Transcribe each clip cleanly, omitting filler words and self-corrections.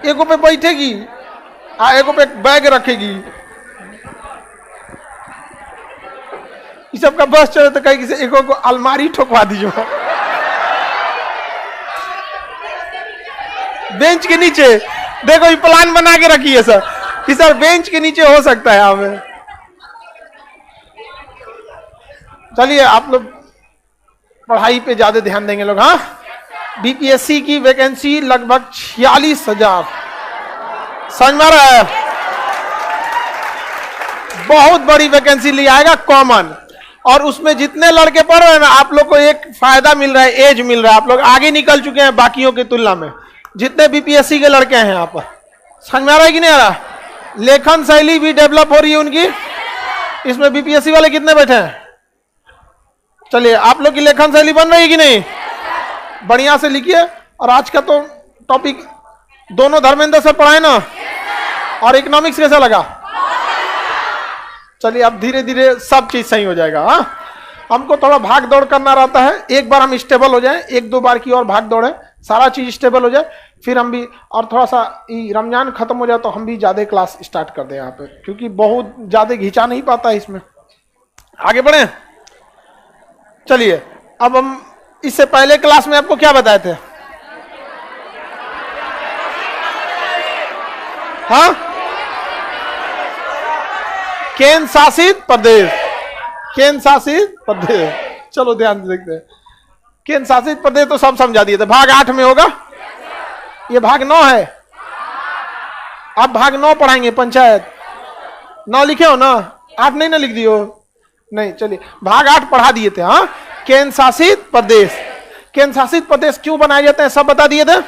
एगो पे बैठेगी एगो पे बैग रखेगी। इस सब का बस चले तो कहीं किसी एगो को अलमारी ठोकवा दीजिए बेंच के नीचे। देखो ये प्लान बना के रखी है सर कि सर बेंच के नीचे हो सकता है हमें। चलिए आप लोग पढ़ाई पे ज्यादा ध्यान देंगे लोग। हाँ, बीपीएससी की वैकेंसी लगभग 46,000 समझ में आ रहा है। बहुत बड़ी वैकेंसी ले आएगा कॉमन, और उसमें जितने लड़के पढ़ रहे हैं ना, आप लोग को एक फायदा मिल रहा है, एज मिल रहा है। आप लोग आगे निकल चुके हैं बाकियों की तुलना में। जितने बीपीएससी के लड़के हैं यहाँ पर, समझ में आ रहा है कि नहीं आ रहा? लेखन शैली भी डेवलप हो रही है उनकी। इसमें बीपीएससी वाले कितने बैठे हैं? चलिए आप लोग की लेखन शैली बन रही है कि नहीं? बढ़िया से लिखिए। और आज का तो टॉपिक दोनों धर्मेंद्र सर पढ़ाए ना, और इकोनॉमिक्स कैसा लगा? चलिए अब धीरे धीरे सब चीज सही हो जाएगा। हाँ, हमको थोड़ा भाग दौड़ करना रहता है। एक बार हम स्टेबल हो जाएं, एक दो बार की और भाग दौड़ है, सारा चीज स्टेबल हो जाए, फिर हम भी और थोड़ा सा रमजान खत्म हो जाए तो हम भी ज्यादा क्लास स्टार्ट कर दें यहाँ पे, क्योंकि बहुत ज्यादा घिंचा नहीं पाता है इसमें। आगे बढ़े। चलिए अब हम इससे पहले क्लास में आपको क्या बताए थे? हाँ, केंद्र शासित प्रदेश। केंद्र शासित प्रदेश, चलो ध्यान से देखते हैं। केंद्र शासित प्रदेश तो सब समझा दिए थे। भाग 8 में होगा, ये भाग 9 है। अब भाग 9 पढ़ाएंगे, पंचायत। 9 लिखे हो ना? 8 नहीं ना लिख दियो? नहीं, चलिए भाग 8 पढ़ा दिए थे। हाँ, केंद्र शासित प्रदेश। केंद्र शासित प्रदेश क्यों बनाए जाते हैं सब बता दिए थे।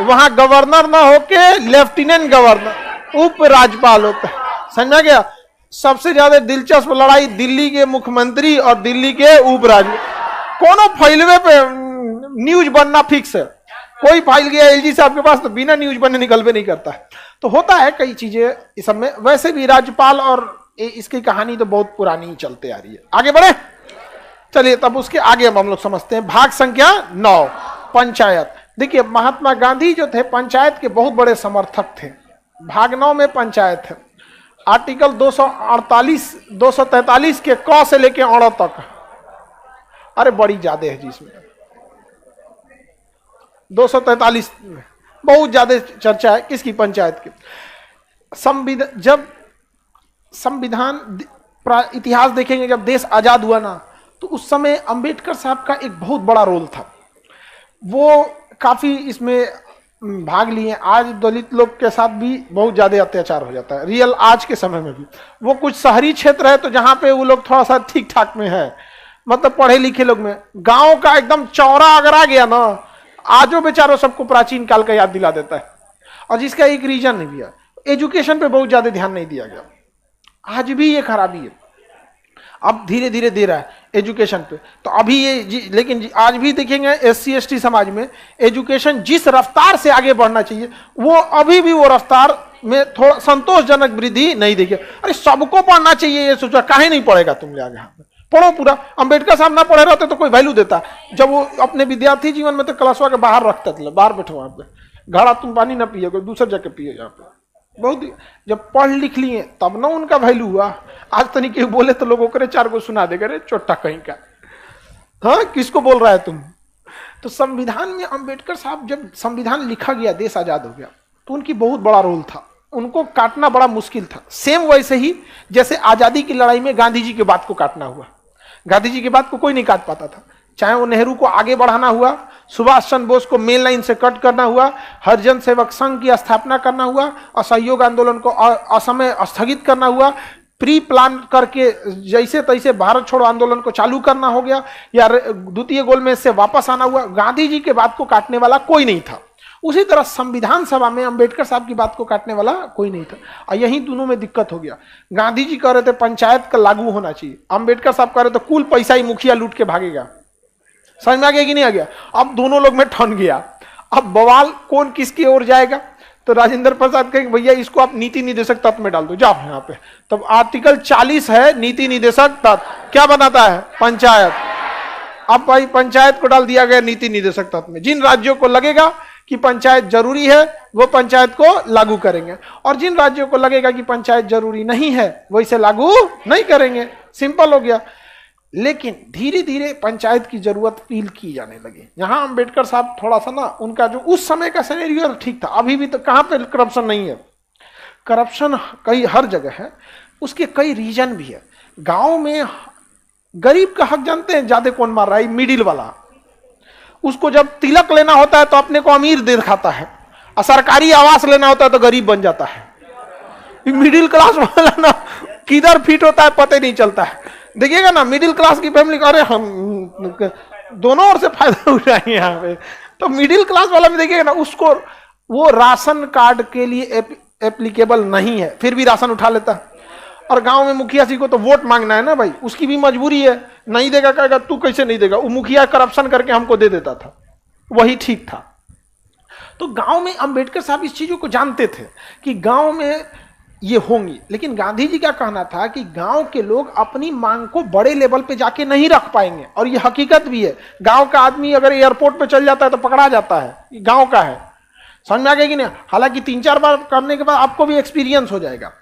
वहां गवर्नर ना होके लेफ्टिनेंट गवर्नर, उप राज्यपाल होता है। समझ में गया? सबसे ज्यादा दिलचस्प लड़ाई दिल्ली के मुख्यमंत्री और दिल्ली के उप राज्यपाल। कोनो फाइलवे पे न्यूज बनना फिक्स है। कोई फाइल गया एलजी साहब के पास तो बिना न्यूज बने निकलवे नहीं करता है। तो होता है कई चीजें इस सब में। वैसे भी राज्यपाल और इसकी कहानी तो बहुत पुरानी चलते आ रही है। आगे बढ़े। चलिए तब उसके आगे हम लोग समझते हैं। भाग संख्या 9, पंचायत। देखिए महात्मा गांधी जो थे पंचायत के बहुत बड़े समर्थक थे। भाग 9 में पंचायत है। आर्टिकल 243 के क से लेके अड़ तक, अरे बड़ी ज्यादा है जिसमें 243 में बहुत ज्यादा चर्चा है। किसकी? पंचायत की। संविधान, जब संविधान इतिहास देखेंगे, जब देश आजाद हुआ ना, तो उस समय अंबेडकर साहब का एक बहुत बड़ा रोल था। वो काफी इसमें भाग लिए। आज दलित लोग के साथ भी बहुत ज्यादा अत्याचार हो जाता है, रियल आज के समय में भी। वो कुछ शहरी क्षेत्र है तो जहां पे वो लोग थोड़ा सा ठीक ठाक में है, मतलब पढ़े लिखे लोग में। गांव का एकदम चौरा अगर आ गया ना, आजो बेचारों सबको प्राचीन काल का याद दिला देता है। और जिसका एक रीजन नहीं दिया, एजुकेशन पे बहुत ज्यादा ध्यान नहीं दिया गया। आज भी ये खराबी है। अब धीरे धीरे दे रहा है एजुकेशन पे, तो अभी ये लेकिन आज भी देखेंगे एससी एसटी समाज में एजुकेशन जिस रफ्तार से आगे बढ़ना चाहिए, वो अभी भी वो रफ्तार में थोड़ा संतोषजनक वृद्धि नहीं देखिए। अरे सबको पढ़ना चाहिए, ये सोचा काहे नहीं पढ़ेगा तुम लोग? यहाँ पे पढ़ो पूरा। अंबेडकर साहब ना पढ़े रहते तो कोई वैल्यू देता? जब वो अपने विद्यार्थी जीवन में तो क्लासवा के बाहर रखते थे, बाहर बैठो वहां पे, घड़ा तुम पानी ना पिए, कोई दूसरे जगह पिए। यहाँ पे बहुत जब पढ़ लिख लिए तब ना उनका वैल्यू हुआ। आज तनिक बोले तो लोगों करे 4 को सुना देगा, रे चोटा कहीं का। हाँ, किसको बोल रहा है तुम? तो संविधान में अंबेडकर साहब, जब संविधान लिखा गया, देश आजाद हो गया, तो उनकी बहुत बड़ा रोल था। उनको काटना बड़ा मुश्किल था। सेम वैसे ही जैसे आजादी की लड़ाई में गांधी जी की बात को काटना हुआ। गांधी जी की बात को कोई नहीं काट पाता था, चाहे वो नेहरू को आगे बढ़ाना हुआ, सुभाष चंद्र बोस को मेन लाइन से कट करना हुआ, हरिजन सेवक संघ की स्थापना करना हुआ, असहयोग आंदोलन को असमय स्थगित करना हुआ, प्री प्लान करके जैसे तैसे भारत छोड़ो आंदोलन को चालू करना हो गया, या द्वितीय गोलमेज से वापस आना हुआ। गांधी जी के बात को काटने वाला कोई नहीं था। उसी तरह संविधान सभा में अंबेडकर साहब की बात को काटने वाला कोई नहीं था। और यही दोनों में दिक्कत हो गया। गांधी जी कह रहे थे पंचायत का लागू होना चाहिए, अंबेडकर साहब कह रहे थे कुल पैसा ही मुखिया लूट के भागेगा। समझ में आ गया कि नहीं आ गया? अब दोनों लोग में ठन गया। अब बवाल कौन किसकी ओर जाएगा? तो राजेंद्र प्रसाद कहेंगे भैया इसको आप नीति निदेशक तत्व में डाल दो, जाओ यहाँ पे। तब आर्टिकल 40 है नीति निदेशक तत्व, क्या बनाता है? पंचायत। अब भाई पंचायत को डाल दिया गया नीति निदेशक तत्व में। जिन राज्यों को लगेगा कि पंचायत जरूरी है वो पंचायत को लागू करेंगे, और जिन राज्यों को लगेगा कि पंचायत जरूरी नहीं है वो इसे लागू नहीं करेंगे। सिंपल हो गया। लेकिन धीरे धीरे पंचायत की जरूरत फील की जाने लगी। यहां अंबेडकर साहब थोड़ा सा ना, उनका जो उस समय का सिनेरियो ठीक था, अभी भी तो कहां पे करप्शन नहीं है, करप्शन कई हर जगह है, उसके कई रीजन भी है। गांव में गरीब का हक जानते हैं ज्यादा कौन मार रहा है? मिडिल वाला। उसको जब तिलक लेना होता है तो अपने को अमीर दिखाता है, और सरकारी आवास लेना होता है तो गरीब बन जाता है। मिडिल क्लास वाला ना किधर फिट होता है पता ही नहीं चलता है। देखिएगा ना मिडिल क्लास की फैमिली, अरे हम दोनों ओर से फायदा उठाएंगे यहाँ पे। तो मिडिल क्लास वाला भी देखिएगा ना, उसको वो राशन कार्ड के लिए एप्लीकेबल नहीं है, फिर भी राशन उठा लेता है। और गांव में मुखिया जी को तो वोट मांगना है ना भाई, उसकी भी मजबूरी है, नहीं देगा कहेगा तू कैसे नहीं देगा, वो मुखिया करप्शन करके हमको दे देता था, वही ठीक था। तो गांव में अंबेडकर साहब इस चीजों को जानते थे कि गांव में ये होंगी, लेकिन गांधी जी का कहना था कि गांव के लोग अपनी मांग को बड़े लेवल पे जाके नहीं रख पाएंगे, और ये हकीकत भी है। गांव का आदमी अगर एयरपोर्ट पे चल जाता है तो पकड़ा जाता है, गांव का है, समझ में आ गया कि नहीं? हालांकि 3-4 बार करने के बाद आपको भी एक्सपीरियंस हो जाएगा,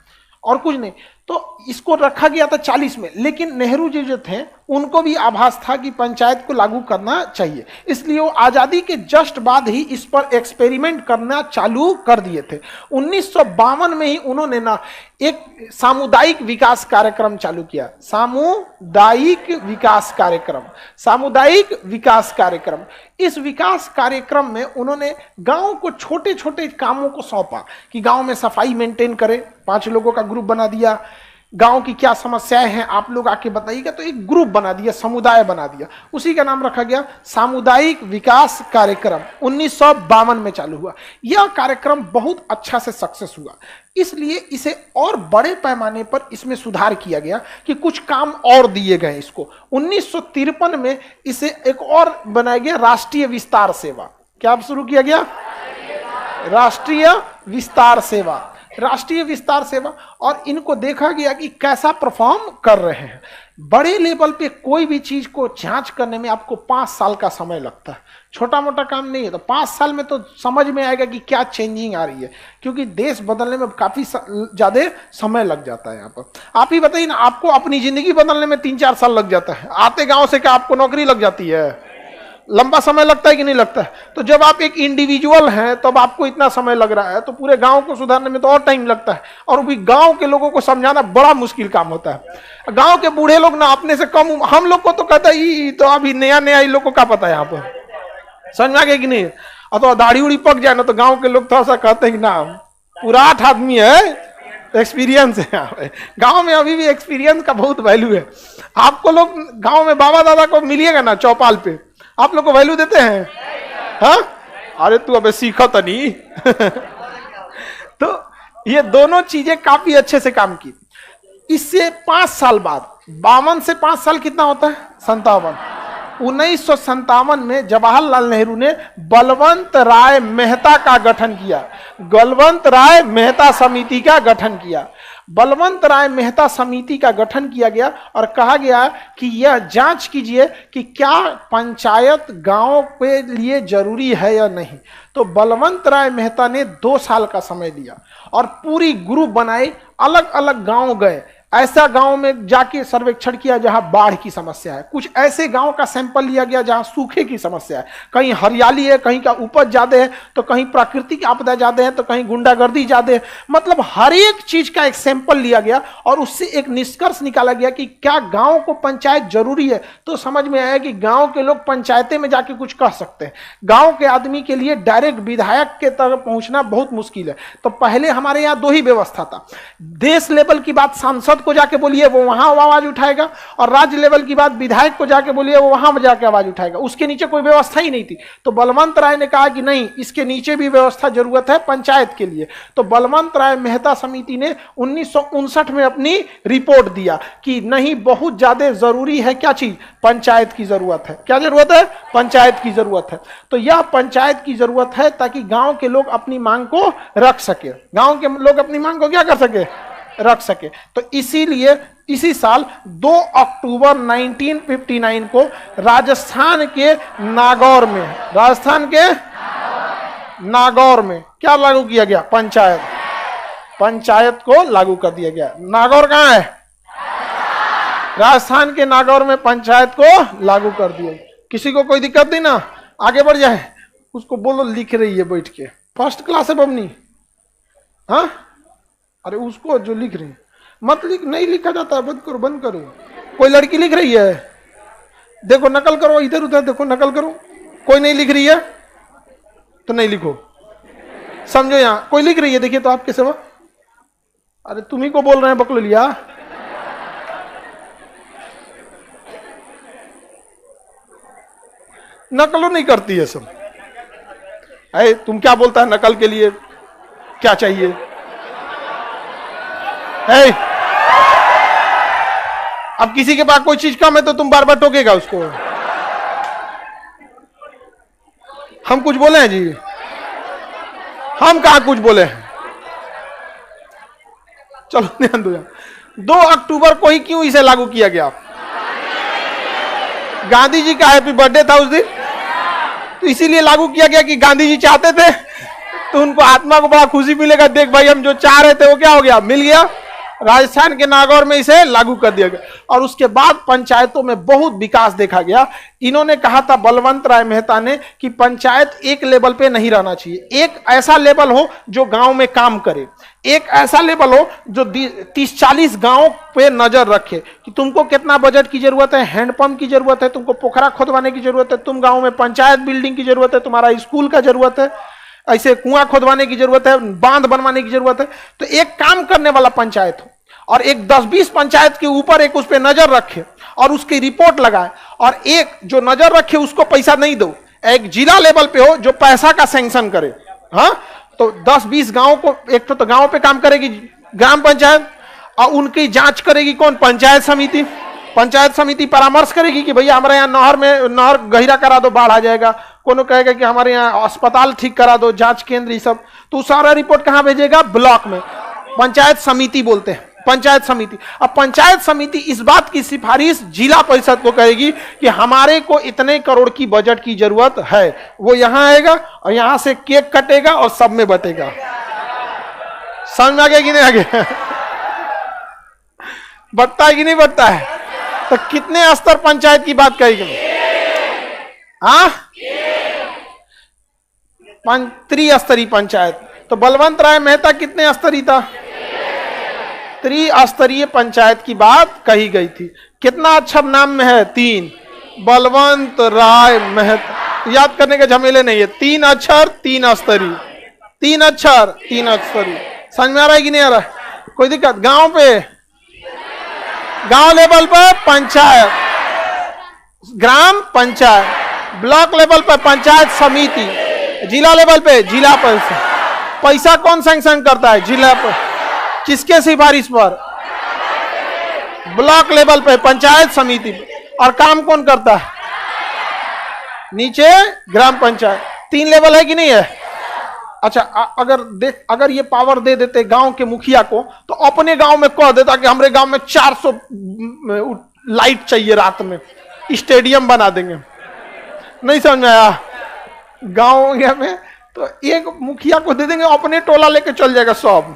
और कुछ नहीं। तो इसको रखा गया था 40 में, लेकिन नेहरू जी जो थे उनको भी आभास था कि पंचायत को लागू करना चाहिए, इसलिए वो आजादी के जस्ट बाद ही इस पर एक्सपेरिमेंट करना चालू कर दिए थे। 1952 में ही उन्होंने ना एक सामुदायिक विकास कार्यक्रम चालू किया। सामुदायिक विकास कार्यक्रम, सामुदायिक विकास कार्यक्रम। इस विकास कार्यक्रम में उन्होंने गांव को छोटे छोटे कामों को सौंपा कि गांव में सफाई मेंटेन करें, 5 लोगों का ग्रुप बना दिया, गांव की क्या समस्याएं हैं आप लोग आके बताइएगा, तो एक ग्रुप बना दिया, समुदाय बना दिया, उसी का नाम रखा गया सामुदायिक विकास कार्यक्रम। 1952 में चालू हुआ। यह कार्यक्रम बहुत अच्छा से सक्सेस हुआ, इसलिए इसे और बड़े पैमाने पर इसमें सुधार किया गया कि कुछ काम और दिए गए इसको। 1953 में इसे एक और बनाया गया, राष्ट्रीय विस्तार सेवा। क्या शुरू किया गया? राष्ट्रीय विस्तार सेवा, राष्ट्रीय विस्तार सेवा। और इनको देखा गया कि कैसा परफॉर्म कर रहे हैं। बड़े लेवल पे कोई भी चीज को जांच करने में आपको 5 साल का समय लगता है, छोटा मोटा काम नहीं है। तो 5 साल में तो समझ में आएगा कि क्या चेंजिंग आ रही है, क्योंकि देश बदलने में काफी ज्यादा समय लग जाता है। यहाँ पर आप ही बताइए ना, आपको अपनी जिंदगी बदलने में 3-4 साल लग जाता है, आते गांव से क्या आपको नौकरी लग जाती है? लंबा समय लगता है कि नहीं लगता है? तो जब आप एक इंडिविजुअल हैं तब आपको इतना समय लग रहा है, तो पूरे गांव को सुधारने में तो और टाइम लगता है, और भी गांव के लोगों को समझाना बड़ा मुश्किल काम होता है। गांव के बूढ़े लोग ना अपने से कम, हम लोग को तो कहता है तो अभी नया नया इन लोग को क्या पता है यहाँ पर, समझ में आ गया कि नहीं? और तो दाढ़ी उड़ी पक जाए ना तो गाँव के लोग थोड़ा सा कहते हैं कि ना पूरा 8 आदमी है, एक्सपीरियंस है। गांव में अभी भी एक्सपीरियंस का बहुत वैल्यू है। आपको लोग गांव में बाबा दादा को मिलिएगा ना चौपाल पे, आप लोग को वैल्यू देते हैं? हाँ, अरे तू अबे सीखा तो नहीं। तो ये दोनों चीजें काफी अच्छे से काम की। इससे 5 साल बाद, 52 से 5 साल कितना होता है? 57। 1957 में जवाहरलाल नेहरू ने बलवंत राय मेहता का गठन किया, बलवंत राय मेहता समिति का गठन किया। बलवंत राय मेहता समिति का गठन किया गया और कहा गया कि यह जांच कीजिए कि क्या पंचायत गांव के लिए जरूरी है या नहीं। तो बलवंत राय मेहता ने 2 साल का समय लिया और पूरी ग्रुप बनाई, अलग अलग गांव गए, ऐसा गांव में जाके सर्वेक्षण किया जहां बाढ़ की समस्या है, कुछ ऐसे गांव का सैंपल लिया गया जहां सूखे की समस्या है, कहीं हरियाली है, कहीं का उपज ज्यादा है, तो कहीं प्राकृतिक आपदा ज्यादा है, तो कहीं गुंडागर्दी ज्यादा है। मतलब हर एक चीज का एक सैंपल लिया गया और उससे एक निष्कर्ष निकाला गया कि क्या गांव को पंचायत जरूरी है। तो समझ में आया कि गांव के लोग पंचायतें में जाके कुछ कह सकते हैं, गांव के आदमी के लिए डायरेक्ट विधायक के तरफ पहुंचना बहुत मुश्किल है। तो पहले हमारे यहाँ 2 ही व्यवस्था था, देश लेवल की बात सांसद को जाके बोलिए वो वहां आवाज उठाएगा, और राज्य लेवल की बात विधायक को जाके बोलिए वो वहां जाके आवाज उठाएगा, उसके नीचे कोई व्यवस्था ही नहीं थी। तो बलवंत राय ने कहा कि नहीं, इसके नीचे भी व्यवस्था जरूरत है पंचायत के लिए। तो बलवंत राय मेहता समिति ने 1959 में अपनी रिपोर्ट दिया कि नहीं, बहुत ज्यादा जरूरी है क्या चीज? पंचायत की जरूरत है। क्या जरूरत है? पंचायत की जरूरत है। तो यह पंचायत की जरूरत है ताकि गांव के लोग अपनी मांग को रख सके, गांव के लोग अपनी मांग को क्या कर सके? रख सके। तो इसीलिए इसी साल 2 अक्टूबर 1959 को राजस्थान के नागौर में, राजस्थान के नागौर में क्या लागू किया गया? पंचायत। पंचायत को लागू कर दिया गया। नागौर कहां है? राजस्थान के नागौर में पंचायत को लागू कर दिया। किसी को कोई दिक्कत नहीं ना? आगे बढ़ जाए। उसको बोलो लिख रही है बैठ के, फर्स्ट क्लास है बमनी। हाँ, अरे उसको जो लिख रही है मत लिख, नहीं लिखा जाता है, बंद करो बंद करो। कोई लड़की लिख रही है, देखो नकल करो, इधर उधर देखो नकल करो। कोई नहीं लिख रही है तो नहीं लिखो, समझो। यहां कोई लिख रही है, देखिए तो आपके सिवा। अरे तुम्ही को बोल रहे हैं बकलोलिया। नकलो नहीं करती है सब। अरे तुम क्या बोलता है नकल के लिए क्या चाहिए? अब किसी के पास कोई चीज कम है तो तुम बार बार टोकेगा उसको। हम कुछ बोले हैं जी? हम कहा कुछ बोले हैं? चलो ध्यान दो। 2 अक्टूबर को ही क्यों इसे लागू किया गया? गांधी जी का हैप्पी बर्थडे था उस दिन, तो इसीलिए लागू किया गया कि गांधी जी चाहते थे, तो उनको आत्मा को बड़ा खुशी मिलेगा, देख भाई हम जो चाह रहे थे वो क्या हो गया, मिल गया। राजस्थान के नागौर में इसे लागू कर दिया गया। और उसके बाद पंचायतों में बहुत विकास देखा गया। इन्होंने कहा था बलवंत राय मेहता ने कि पंचायत एक लेवल पे नहीं रहना चाहिए, एक ऐसा लेवल हो जो गांव में काम करे, एक ऐसा लेवल हो जो 30-40 गांव पे नजर रखे कि तुमको कितना बजट की जरूरत है, हैंडपंप की जरूरत है, तुमको पोखरा खोदवाने की जरूरत है, तुम गांव में पंचायत बिल्डिंग की जरूरत है, तुम्हारा स्कूल का जरूरत है, ऐसे कुआं खोदवाने की जरूरत है, बांध बनवाने की जरूरत है। तो एक काम करने वाला पंचायत हो और एक 10-20 पंचायत के ऊपर एक उस पर नजर रखे और उसकी रिपोर्ट लगाए, और एक जो नजर रखे उसको पैसा नहीं दो, एक जिला लेवल पे हो जो पैसा का सैंक्शन करे। हाँ, तो 10-20 गांव को, एक तो गांव पे काम करेगी ग्राम पंचायत, और उनकी जांच करेगी कौन? पंचायत समिति। पंचायत समिति परामर्श करेगी कि भैया हमारे यहाँ नहर गहिरा करा दो, बाढ़ आ जाएगा। कोनो कहेगा कि हमारे यहाँ अस्पताल ठीक करा दो, जांच केंद्र, ये सब। तो सारा रिपोर्ट कहां भेजेगा? ब्लॉक में। पंचायत समिति बोलते हैं, पंचायत समिति। अब पंचायत समिति इस बात की सिफारिश जिला परिषद को करेगी कि हमारे को इतने करोड़ की बजट की जरूरत है। वो यहां आएगा और यहां से केक कटेगा और सब में बटेगा। समझ में आ गया कि नहीं आ गया? बटता है कि नहीं बटता है? तो कितने स्तर पंचायत की बात करेगी? हाँ, त्रिस्तरीय पंचायत। तो बलवंत राय मेहता कितने स्तरीय था? त्रिस्तरीय पंचायत की बात कही गई थी। कितना अक्षर नाम में है? 3। बलवंत राय मेहता, याद करने के झमेले नहीं है। 3 अक्षर 3 स्तरीय, 3 अक्षर 3 स्तरीय। समझ में आ रहा है कि नहीं आ रहा है? कोई दिक्कत? गांव पे, गांव लेवल पर पंचायत, ग्राम पंचायत, ब्लॉक लेवल पर पंचायत समिति, जिला लेवल पे जिला परिषद। पैसा कौन सैंक्शन करता है? जिला पर। किसके सिफारिश पर? ब्लॉक लेवल पे पंचायत समिति। और काम कौन करता है? नीचे ग्राम पंचायत। 3 लेवल है कि नहीं है? अच्छा, अगर ये पावर दे देते गांव के मुखिया को, तो अपने गांव में कह देता कि हमारे गांव में 400 लाइट चाहिए रात में, स्टेडियम बना देंगे। नहीं समझ में आया? गांव में तो एक मुखिया को दे देंगे, अपने टोला लेके चल जाएगा सब।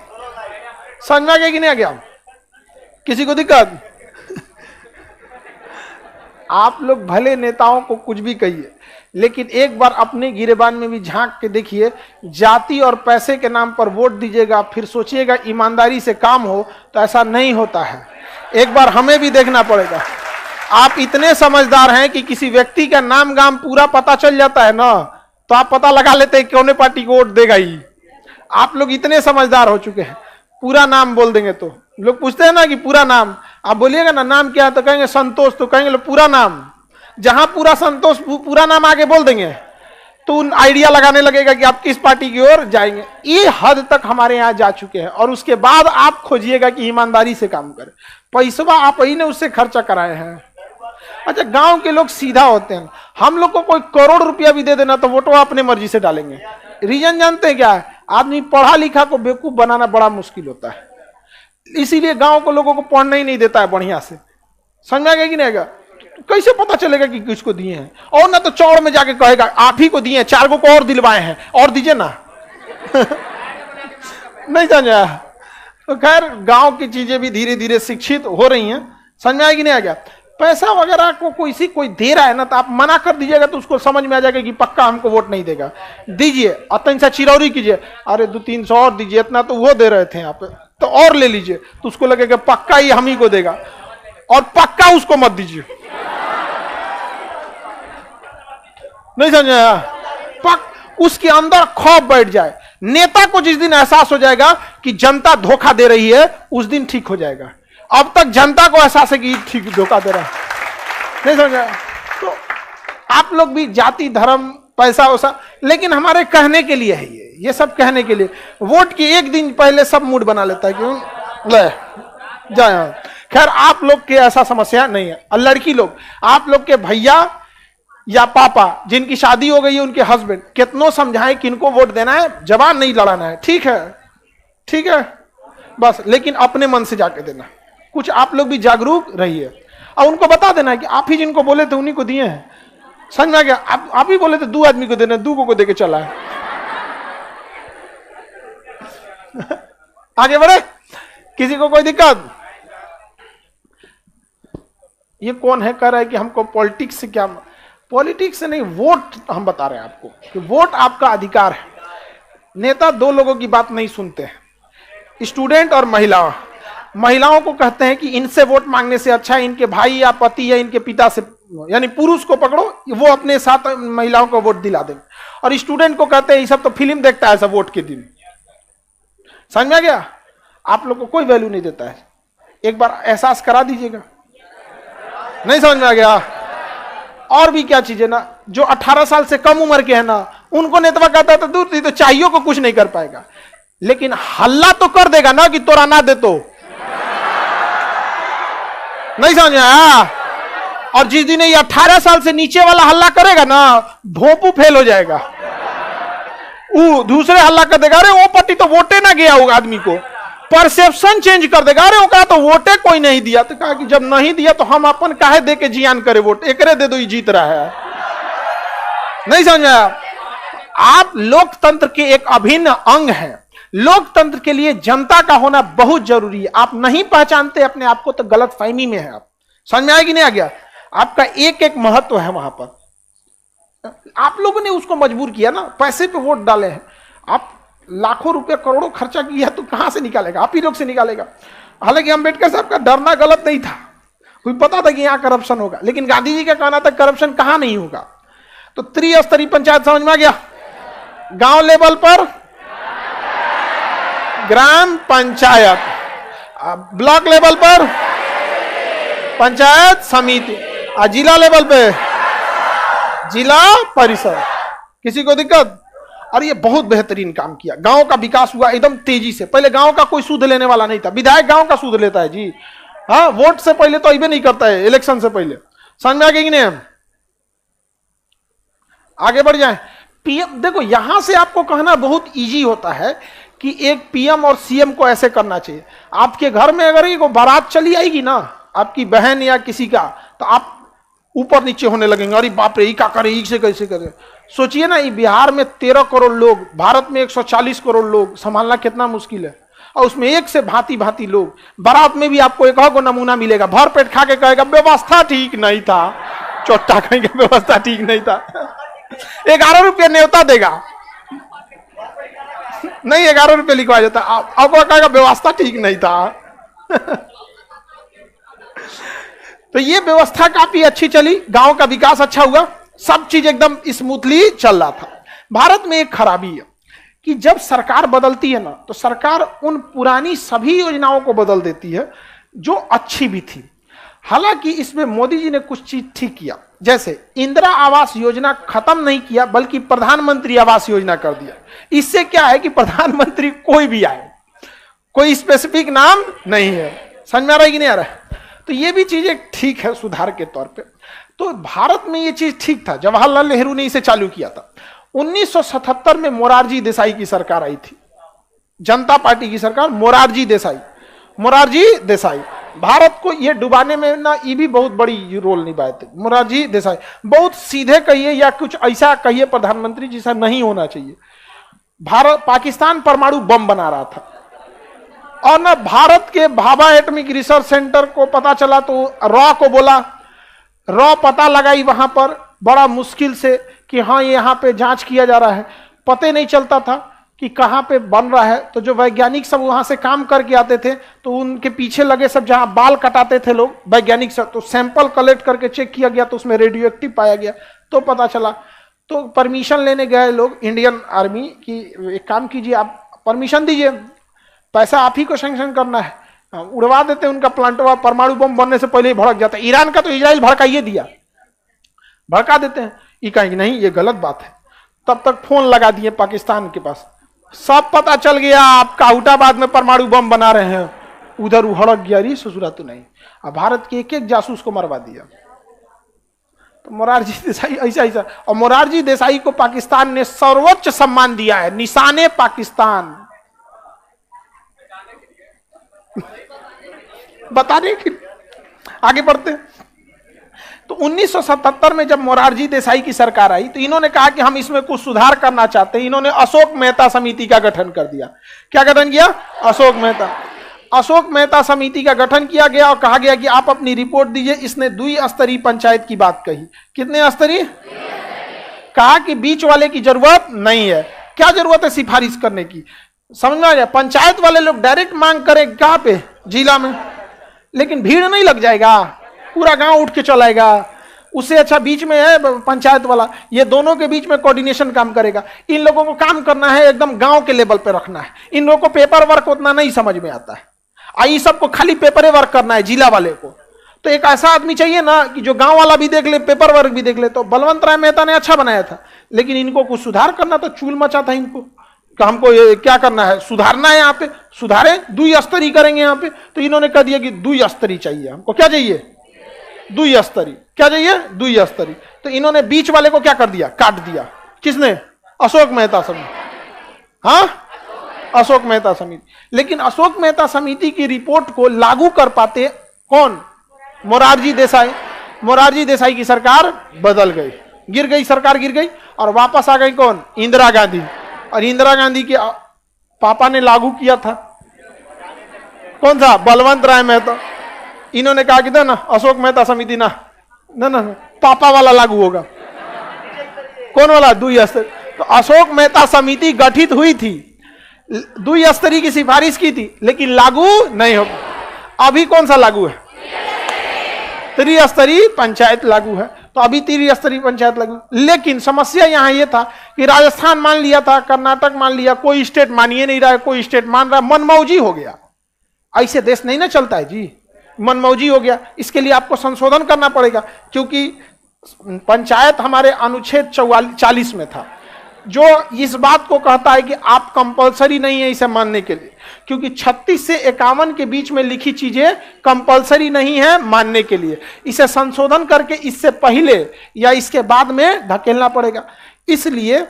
समझ में आ गया कि नहीं आ गया? किसी को दिक्कत? आप लोग भले नेताओं को कुछ भी कहिए, लेकिन एक बार अपने गिरेबान में भी झांक के देखिए। जाति और पैसे के नाम पर वोट दीजिएगा, फिर सोचिएगा ईमानदारी से काम हो, तो ऐसा नहीं होता है। एक बार हमें भी देखना पड़ेगा। आप इतने समझदार हैं कि किसी व्यक्ति का नाम गाम पूरा पता चल जाता है ना, तो आप पता लगा लेते हैं कौन पार्टी को वोट देगा ही। आप लोग इतने समझदार हो चुके हैं। पूरा नाम बोल देंगे तो लोग पूछते हैं ना कि पूरा नाम, आप बोलिएगा ना नाम क्या है, तो कहेंगे संतोष, तो कहेंगे पूरा नाम। जहां पूरा संतोष पूरा नाम आगे बोल देंगे तो उन आइडिया लगाने लगेगा कि आप किस पार्टी की ओर जाएंगे। ये हद तक हमारे यहाँ जा चुके हैं। और उसके बाद आप खोजिएगा कि ईमानदारी से काम करें। पैसा आप ही ने उससे खर्चा कराए हैं। अच्छा, गांव के लोग सीधा होते हैं। हम लोग को कोई करोड़ रुपया भी दे देना तो वोटो अपने मर्जी से डालेंगे। रीजन जानते हैं क्या है? आदमी पढ़ा लिखा को बेवकूफ बनाना बड़ा मुश्किल होता है। इसीलिए गांव को लोगों को पढ़ना ही नहीं देता है बढ़िया से। समझ में आ गया कि नहीं आएगा? कैसे पता चलेगा कि किसको दिए हैं? और ना तो चौड़ में जाके कहेगा आप ही को दिए हैं, 4 को और दिलवाए हैं, और दीजिए ना। नहीं समझा? तो खैर गांव की चीजें भी धीरे धीरे शिक्षित हो रही हैं, समझ में आएगी नहीं आ गया? पैसा वगैरह को कोई दे रहा है ना, तो आप मना कर दीजिएगा तो उसको समझ में आ जाएगा कि पक्का हमको वोट नहीं देगा। दीजिए, अतन सा चिरौरी कीजिए, अरे 200-300 और दीजिए, इतना तो वो दे रहे थे आप, तो और ले लीजिए, तो उसको लगेगा पक्का ही हम ही को देगा, और पक्का उसको मत दीजिए। नहीं समझा? उसके अंदर खौफ बैठ जाए। नेता को जिस दिन एहसास हो जाएगा कि जनता धोखा दे रही है, उस दिन ठीक हो जाएगा। अब तक जनता को एहसास है कि ठीक धोखा दे रहा है, नहीं समझा? तो आप लोग भी जाति धर्म पैसा वैसा, लेकिन हमारे कहने के लिए है ये सब कहने के लिए। वोट के एक दिन पहले सब मूड बना लेता है, क्यों ले जाए। खैर आप लोग के ऐसा समस्या नहीं है। और लड़की लोग, आप लोग के भैया या पापा जिनकी शादी हो गई है, उनके हस्बैंड कितनों समझाएं कि इनको वोट देना है, जवान नहीं लड़ाना है, ठीक है, ठीक है बस, लेकिन अपने मन से जाके देना। कुछ आप लोग भी जागरूक रहिए और उनको बता देना कि आप ही जिनको बोले थे उन्हीं को दिए हैं। समझ में आ गया? आप ही बोले थे 2 आदमी को देना, 2 को देके चला है। आगे बढ़े, किसी को कोई दिक्कत? ये कौन है कह रहा है कि हमको पॉलिटिक्स से क्या? पॉलिटिक्स से नहीं, वोट हम बता रहे हैं आपको कि वोट आपका अधिकार है। नेता 2 लोगों की बात नहीं सुनते हैं, स्टूडेंट और महिलाओं को कहते हैं कि इनसे वोट मांगने से अच्छा है इनके भाई या पति या इनके पिता से, यानी पुरुष को पकड़ो, वो अपने साथ महिलाओं को वोट दिला देंगे। और स्टूडेंट को कहते हैं ये सब तो फिल्म देखता है सब वोट के दिन। समझ में आ गया? आप लोग को कोई वैल्यू नहीं देता है, एक बार एहसास करा दीजिएगा। नहीं समझ में आ गया? और भी क्या चीजें ना, जो 18 साल से कम उम्र के हैं ना, उनको नेतवा कहता है तो दूर तो चाहिए को कुछ नहीं कर पाएगा, लेकिन हल्ला तो कर देगा ना कि तोरा ना दे तो। नहीं समझ आया? और जिस दिन ये 18 साल से नीचे वाला हल्ला करेगा ना, भोंपू फेल हो जाएगा। वो दूसरे हल्ला कर देगा, अरे वो पट्टी तो वोटे ना गया होगा, आदमी को परसेप्शन चेंज कर देगा, अरे वो कहा तो वोटे कोई नहीं दिया। तो कहा कि जब नहीं दिया तो हम अपन काहे दे के जियान करे वोट, एकरे दे दो ये जीत रहा है। नहीं समझा? आप लोकतंत्र के एक अभिन्न अंग हैं। लोकतंत्र के लिए जनता का होना बहुत जरूरी है। आप नहीं पहचानते अपने आप को तो गलत फहमी में है आप। समझ में आएगी नहीं आ गया? आपका एक एक महत्व है वहां पर। आप लोगों ने उसको मजबूर किया ना, पैसे पे वोट डाले हैं। आप लाखों रुपए करोड़ों खर्चा किया तो कहां से निकालेगा? आप ही लोग से निकालेगा। हालांकि अंबेडकर साहब का डरना गलत नहीं था, कोई पता था कि यहां करप्शन होगा, लेकिन गांधी जी का कहना था करप्शन कहां नहीं होगा। तो त्रिस्तरीय पंचायत समझ में आ गया? गांव लेवल पर ग्राम पंचायत, ब्लॉक लेवल पर पंचायत समिति, और जिला लेवल पे जिला परिषद। किसी को दिक्कत? और ये बहुत बेहतरीन काम किया, गांव का विकास हुआ एकदम तेजी से। पहले गांव का कोई सूद लेने वाला नहीं था, विधायक गांव का सूद लेता है जी। हाँ, वोट से पहले तो अभी नहीं करता है, इलेक्शन से पहले। समझ में आ गई कि नहीं? आगे बढ़ जाए। पीएम, देखो यहां से आपको कहना बहुत इजी होता है कि एक पीएम और सीएम को ऐसे करना चाहिए। आपके घर में अगर ये बारात चली आएगी ना, आपकी बहन या किसी का, तो आप ऊपर नीचे होने लगेंगे, अरे बाप रे, क्या करे, इसे कैसे करे। सोचिए ना, बिहार में 13 करोड़ लोग, भारत में 140 करोड़ लोग, संभालना कितना मुश्किल है। और उसमें एक से भांति भांति लोग। बारात में भी आपको एक और नमूना मिलेगा, भर पेट खा के कहेगा व्यवस्था ठीक नहीं था, चोट्टा कहेंगे व्यवस्था ठीक नहीं था। 11 रुपये न्योता देगा, नहीं 11 रुपये लिखवा जाता, अब कहेगा व्यवस्था ठीक नहीं था। तो ये व्यवस्था काफी अच्छी चली, गांव का विकास अच्छा हुआ, सब चीज एकदम स्मूथली चल रहा था। भारत में एक खराबी है कि जब सरकार बदलती है ना, तो सरकार उन पुरानी सभी योजनाओं को बदल देती है जो अच्छी भी थी। हालांकि इसमें मोदी जी ने कुछ चीज ठीक किया, जैसे इंदिरा आवास योजना खत्म नहीं किया, बल्कि प्रधानमंत्री आवास योजना कर दिया। इससे क्या है कि प्रधानमंत्री कोई भी आए, कोई स्पेसिफिक नाम नहीं है। समझ में आ रहा है कि नहीं आ रहा है? तो ये भी चीजें ठीक है सुधार के तौर पे। तो भारत में ये चीज ठीक था, जवाहरलाल नेहरू ने इसे चालू किया था। 1977 में मोरारजी देसाई की सरकार आई थी, जनता पार्टी की सरकार, मोरारजी देसाई। भारत को ये डुबाने में ना ये भी बहुत बड़ी रोल निभाए थे मोरारजी देसाई। बहुत सीधे कहिए या कुछ ऐसा कहिए प्रधानमंत्री जैसा नहीं होना चाहिए। भारत पाकिस्तान परमाणु बम बना रहा था और ना भारत के भाभा एटॉमिक रिसर्च सेंटर को पता चला तो रॉ को बोला, रॉ पता लगाई वहां पर बड़ा मुश्किल से कि हाँ ये यहाँ पे जांच किया जा रहा है। पते नहीं चलता था कि कहाँ पे बन रहा है। तो जो वैज्ञानिक सब वहां से काम करके आते थे तो उनके पीछे लगे सब जहां बाल कटाते थे लोग वैज्ञानिक सब, तो सैंपल कलेक्ट करके चेक किया गया तो उसमें रेडियो एक्टिव पाया गया। तो पता चला तो परमिशन लेने गए लोग इंडियन आर्मी की, एक काम कीजिए आप परमिशन दीजिए, पैसा आप ही को सैंक्शन करना है, उड़वा देते उनका प्लांटवा, परमाणु बम बनने से पहले ही भड़क जाता है। ईरान का तो इजराइल भड़काइए दिया, भड़का देते हैं। ये कहेंगे नहीं ये गलत बात है। तब तक फोन लगा दिए पाकिस्तान के पास, सब पता चल गया आप काउटाबाद में परमाणु बम बना रहे हैं। उधर उहड़क गया, री ससुरा तो नहीं। अब भारत के एक एक जासूस को मरवा दिया। तो मोरारजी देसाई ऐसा और मोरारजी देसाई को पाकिस्तान ने सर्वोच्च सम्मान दिया है, निशाने पाकिस्तान। बताने के आगे बढ़ते। तो 1977 में जब मोरारजी देसाई की सरकार आई तो इन्होंने कहा कि हम इसमें कुछ सुधार करना चाहते हैं। इन्होंने अशोक मेहता समिति का गठन कर दिया। क्या गठन किया? अशोक मेहता समिति का गठन किया गया और कहा गया कि आप अपनी रिपोर्ट दीजिए। इसने द्विस्तरीय पंचायत की बात कही। कितने स्तरीय? कहा कि बीच वाले की जरूरत नहीं है। क्या जरूरत है सिफारिश करने की? समझ में आ गया? पंचायत वाले लोग डायरेक्ट मांग करें कहां पे? जिला में, लेकिन भीड़ नहीं लग जाएगा, पूरा गांव उठ के चलाएगा। उससे अच्छा बीच में है पंचायत वाला, ये दोनों के बीच में कोऑर्डिनेशन काम करेगा। इन लोगों को काम करना है एकदम गांव के लेवल पे रखना है। इन लोगों को पेपर वर्क उतना नहीं समझ में आता है, आई सबको खाली पेपर वर्क करना है जिला वाले को। तो एक ऐसा आदमी चाहिए ना कि जो गांव वाला भी देख ले, पेपर वर्क भी देख ले। तो बलवंत राय मेहता ने अच्छा बनाया था, लेकिन इनको कुछ सुधार करना तो चूल मचा था इनको कि हमको ये क्या करना है, सुधारना है। यहाँ पे सुधारे, द्विस्तरीय करेंगे यहाँ पे। तो इन्होंने कह दिया कि द्विस्तरीय चाहिए हमको। क्या चाहिए? द्विस्तरीय। क्या चाहिए? द्विस्तरीय। तो इन्होंने बीच वाले को क्या कर दिया? काट दिया। किसने? अशोक मेहता समिति। हाँ, अशोक मेहता समिति। लेकिन अशोक मेहता समिति की रिपोर्ट को लागू कर पाते कौन? मोरारजी देसाई। मोरारजी देसाई की सरकार बदल गई, गिर गई, सरकार गिर गई और वापस आ गई कौन? इंदिरा गांधी। और इंदिरा गांधी के पापा ने लागू किया था कौन सा? बलवंत राय मेहता। इन्होंने कहा कि ना अशोक मेहता समिति ना ना ना पापा वाला लागू होगा। कौन वाला? द्विस्तरीय। तो अशोक मेहता समिति गठित हुई थी, द्विस्तरीय की सिफारिश की थी, लेकिन लागू नहीं होगा। अभी कौन सा लागू है? त्रिस्तरीय पंचायत लागू है। तो अभी त्रिस्तरीय पंचायत लागू। लेकिन समस्या यहां यह था कि राजस्थान मान लिया था, कर्नाटक मान लिया, कोई स्टेट मानिए नहीं रहा है, कोई स्टेट मान रहा है। मनमौजी हो गया। ऐसे देश नहीं ना चलता है जी, मनमौजी हो गया। इसके लिए आपको संशोधन करना पड़ेगा, क्योंकि पंचायत हमारे अनुच्छेद 40 में था, जो इस बात को कहता है कि आप कंपलसरी नहीं है इसे मानने के लिए, क्योंकि 36 से 51 के बीच में लिखी चीजें कंपलसरी नहीं है मानने के लिए। इसे संशोधन करके इससे पहले या इसके बाद में धकेलना पड़ेगा। इसलिए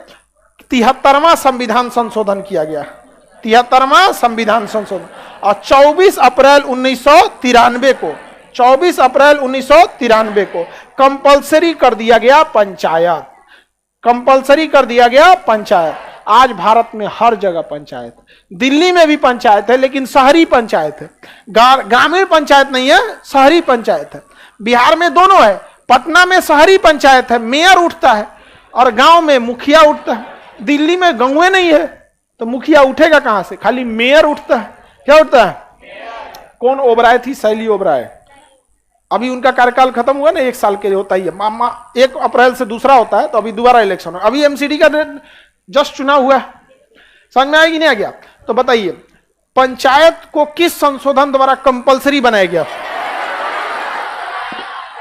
73वां संविधान संशोधन किया गया। 73वां संविधान संशोधन। और 24 अप्रैल 1993 को 24 अप्रैल 1993 को कंपलसरी कर दिया गया पंचायत। कंपलसरी कर दिया गया पंचायत। आज भारत में हर जगह पंचायत। दिल्ली में भी पंचायत है, लेकिन शहरी पंचायत है, ग्रामीण पंचायत नहीं है, शहरी पंचायत है। बिहार में दोनों है। पटना में शहरी पंचायत है, मेयर उठता है, और गांव में मुखिया उठता है। दिल्ली में गांवे नहीं है तो मुखिया उठेगा कहां से? खाली मेयर उठता है। क्या उठता है? कौन ओबराय थी? शैली ओबराय। अभी उनका कार्यकाल खत्म हुआ ना, 1 साल के लिए होता ही है। 1 अप्रैल से दूसरा होता है, तो अभी दोबारा इलेक्शन है। अभी एमसीडी का जस्ट चुनाव हुआ है। समझ में आया कि नहीं आ गया? तो बताइए, पंचायत को किस संशोधन द्वारा कंपलसरी बनाया गया?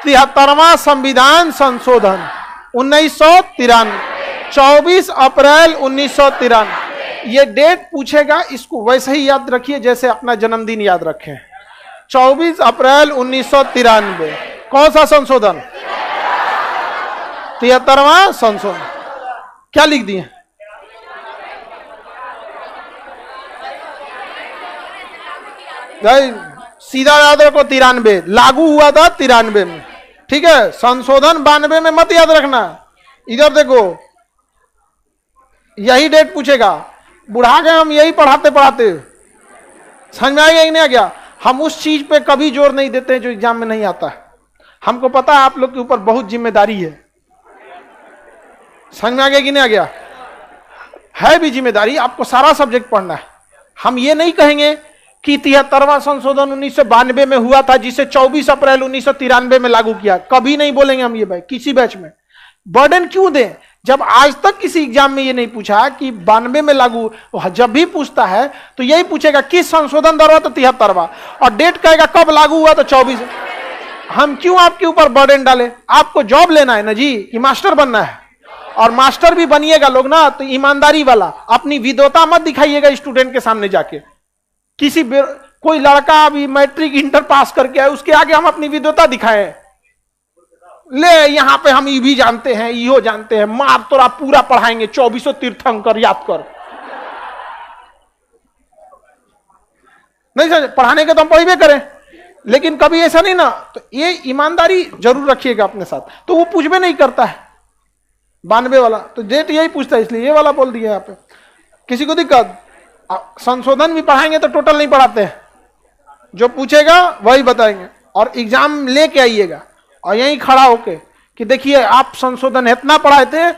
73वां संविधान संशोधन 1993, 24 अप्रैल 1993। ये डेट पूछेगा, इसको वैसे ही याद रखिए जैसे अपना जन्मदिन याद रखें। 24 अप्रैल 1993। कौन सा संशोधन? 73वां संशोधन। क्या लिख दिए? सीधा याद रखो 93, लागू हुआ था 93 में, ठीक है। संशोधन 92 में मत याद रखना। इधर देखो, यही डेट पूछेगा। बुढ़ा गए हम यही पढ़ाते पढ़ाते, समझ में आ गया कि नहीं आ गया। हम उस चीज पे कभी जोर नहीं देते जो एग्जाम में नहीं आता है। हमको पता है आप लोग के ऊपर बहुत जिम्मेदारी है, समझ में आ गया कि नहीं आ गया। है भी जिम्मेदारी, आपको सारा सब्जेक्ट पढ़ना है। हम ये नहीं कहेंगे कि 73वां संशोधन 1992 में हुआ था जिसे 24 अप्रैल 1993 में लागू किया, कभी नहीं बोलेंगे हम ये भाई किसी बैच में। बर्डन क्यों दें जब आज तक किसी एग्जाम में ये नहीं पूछा कि 92 में लागू। जब भी पूछता है तो यही पूछेगा किस संशोधन द्वारा, तो 73वां, और डेट कहेगा कब लागू हुआ, तो 24। हम क्यों आपके ऊपर बर्डन डालें। आपको जॉब लेना है ना जी, कि मास्टर बनना है। और मास्टर भी बनिएगा लोग ना तो ईमानदारी वाला, अपनी विद्वता मत दिखाइएगा स्टूडेंट के सामने जाके। कोई लड़का अभी मैट्रिक इंटर पास करके आए, उसके आगे हम अपनी विद्वता दिखाएं, ले यहां पे हम ये भी जानते हैं, इहो जानते हैं, मार तोरा पूरा पढ़ाएंगे, 24 तीर्थंकर याद कर। नहीं समझ, पढ़ाने के तो हम पढ़े करें, लेकिन कभी ऐसा नहीं ना। तो ये ईमानदारी जरूर रखिएगा अपने साथ। तो वो पूछबे नहीं करता है 92 वाला, तो डेट यही पूछता है, इसलिए ये वाला बोल दिया यहाँ पे। किसी को दिक्कत, संशोधन भी पढ़ाएंगे तो टोटल नहीं पढ़ाते हैं, जो पूछेगा वही बताएंगे। और एग्जाम लेके आइएगा और यहीं खड़ा होके कि देखिए आप संशोधन इतना पढ़ाए थे।